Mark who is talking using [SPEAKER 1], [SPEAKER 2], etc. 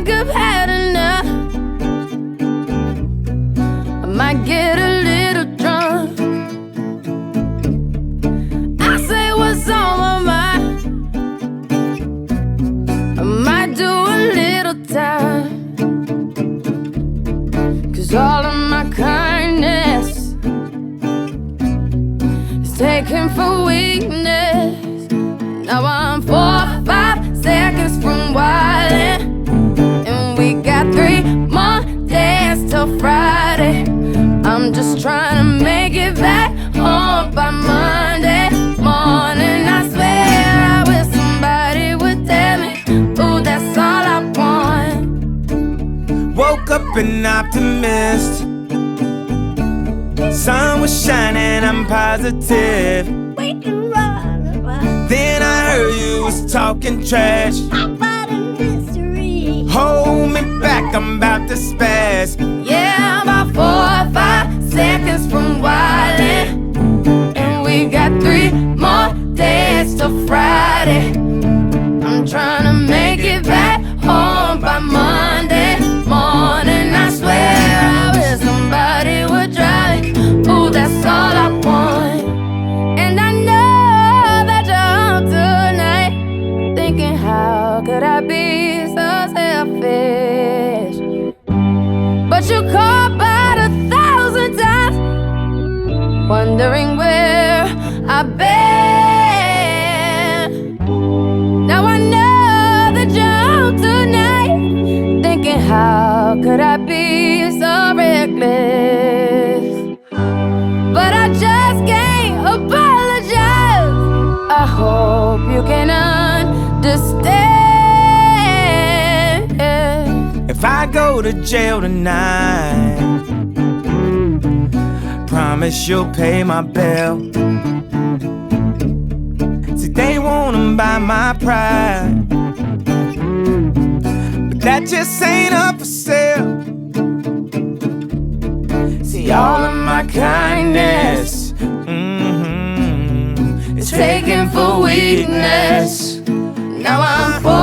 [SPEAKER 1] think I've had enough. I might get a little drunk. I say what's on my mind. I might do a little time. 'Cause all of my kindness is taken for weakness. Now I'm 4 or 5 seconds from wildin', and we got 3 more days till Friday. I'm just trying to make it back home by Monday morning. I swear I wish somebody would tell me, ooh, that's all I want.
[SPEAKER 2] Woke up an optimist. Sun was shining, I'm positive. Then I heard you was talking trash
[SPEAKER 1] About a mystery.
[SPEAKER 2] Hold me back, I'm about to spaz.
[SPEAKER 1] Yeah, I'm about 4 or 5 seconds from wildin', and we got 3 more days till Friday. I'm trying to make it back home by Monday morning. I swear I wish somebody would drive me. Ooh, that's all I want. And I know that you're home tonight, thinking how could I be so selfish? But you called about 1,000 times, wondering where I've been. Now I know that you're home tonight, thinking how could I be so reckless? But I just can't apologize. I hope you can understand.
[SPEAKER 2] If I go to jail tonight, promise you'll pay my bill. See, they wanna buy my pride, but that just ain't up for sale. See, all of my kindness is taken for weakness.
[SPEAKER 1] Now I'm 4